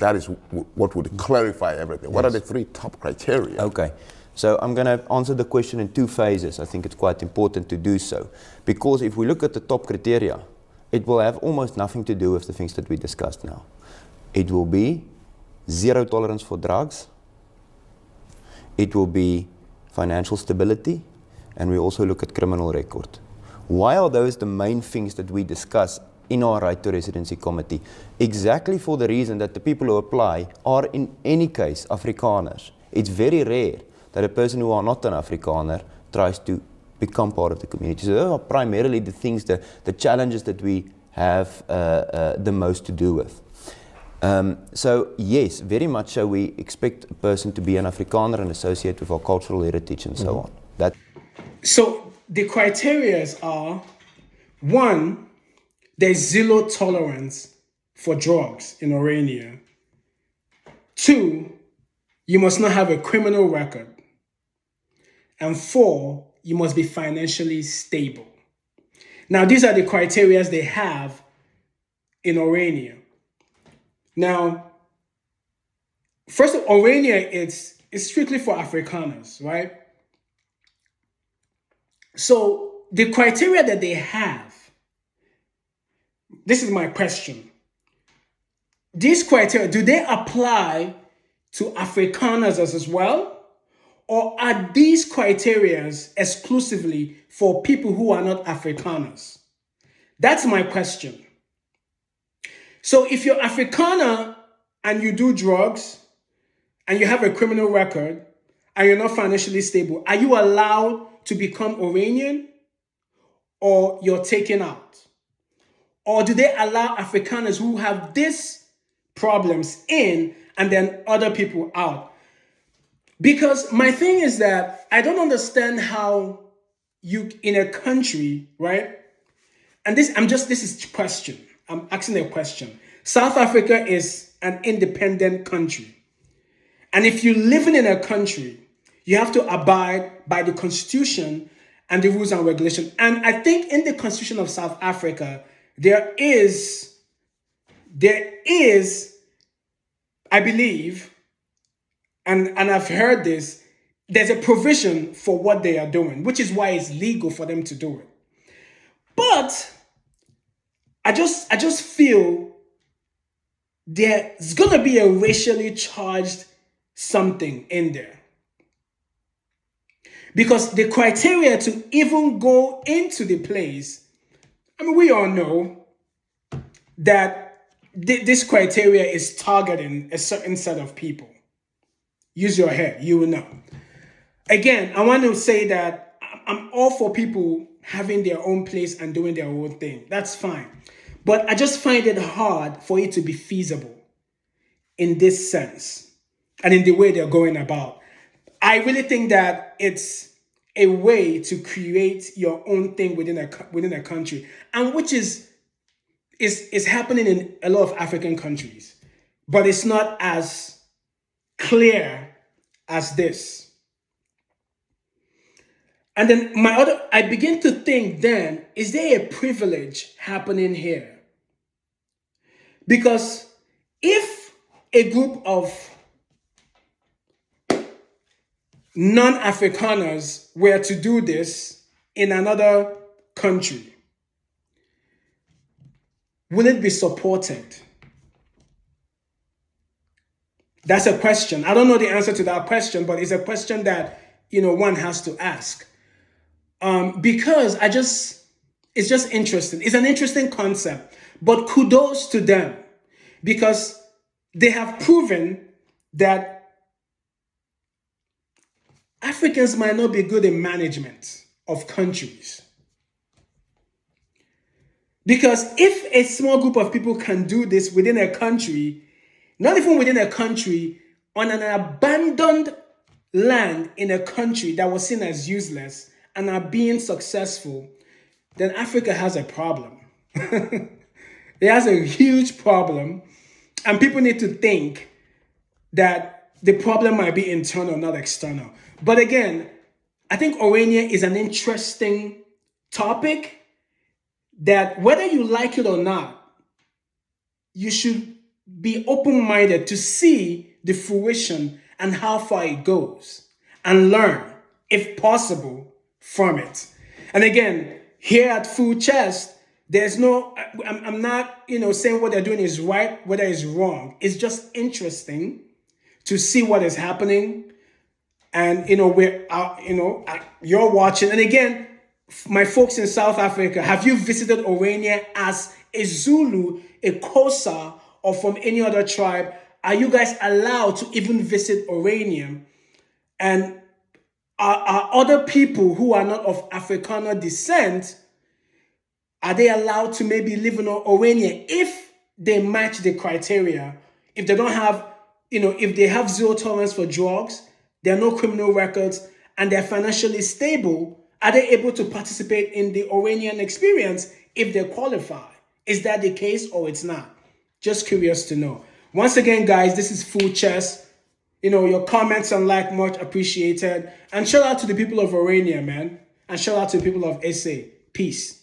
That is what would clarify everything. What are the three top criteria? Okay. So I'm going to answer the question in two phases. I think it's quite important to do so. Because if we look at the top criteria, it will have almost nothing to do with the things that we discussed now. It will be zero tolerance for drugs. It will be financial stability. And we also look at criminal record. Why are those the main things that we discuss in our Right to Residency Committee? Exactly for the reason that the people who apply are in any case Afrikaners. It's very rare that a person who are not an Afrikaner tries to become part of the community. So those are primarily the things, the challenges that we have the most to do with. So yes, very much so we expect a person to be an Afrikaner and associate with our cultural heritage and so on. So the criteria are, one, there's zero tolerance for drugs in Orania. Two, you must not have a criminal record. And four, you must be financially stable. Now, these are the criteria they have in Orania. Now, first of all, Orania is strictly for Afrikaners, right? So the criteria that they have, this is my question. These criteria, do they apply to Afrikaners as well? Or are these criteria exclusively for people who are not Afrikaners? That's my question. So if you're Afrikaner and you do drugs and you have a criminal record and you're not financially stable, are you allowed to become Oranian, or you're taken out? Or do they allow Afrikaners who have these problems in and then other people out? Because my thing is that I don't understand how you, in a country, right? And this is a question. I'm asking a question. South Africa is an independent country. And if you're living in a country, you have to abide by the constitution and the rules and regulations. And I think in the constitution of South Africa, there is, I believe, and I've heard this, there's a provision for what they are doing, which is why it's legal for them to do it. But I just feel there's going to be a racially charged something in there. Because the criteria to even go into the place, I mean, we all know that this criteria is targeting a certain set of people. Use your head, you will know. Again, I want to say that I'm all for people having their own place and doing their own thing. That's fine. But I just find it hard for it to be feasible in this sense and in the way they're going about. I really think that it's a way to create your own thing within a country, and which is happening in a lot of African countries, but it's not as clear as this. And then I begin to think then, is there a privilege happening here? Because if a group of non-Afrikaners were to do this in another country, will it be supported? That's a question. I don't know the answer to that question, but it's a question that, one has to ask. Because it's just interesting. It's an interesting concept, but kudos to them because they have proven that Africans might not be good in management of countries. Because if a small group of people can do this within a country, not even within a country, on an abandoned land in a country that was seen as useless and are being successful, then Africa has a problem. It has a huge problem, and people need to think that the problem might be internal, not external. But again, I think Orania is an interesting topic that whether you like it or not, you should be open-minded to see the fruition and how far it goes and learn, if possible, from it. And again, here at Full Chest, there's no, I'm not, saying what they're doing is right, whether it's wrong. It's just interesting to see what is happening. And, you're watching. And again, my folks in South Africa, have you visited Orania as a Zulu, a Xhosa, or from any other tribe? Are you guys allowed to even visit Orania? And are other people who are not of Afrikaner descent, are they allowed to maybe live in Orania if they match the criteria? If they don't have, if they have zero tolerance for drugs, there are no criminal records, and they're financially stable, are they able to participate in the Oranian experience if they qualify? Is that the case or it's not? Just curious to know. Once again, guys, this is Full Chest. Your comments and like much appreciated. And shout out to the people of Orania, man. And shout out to the people of SA. Peace.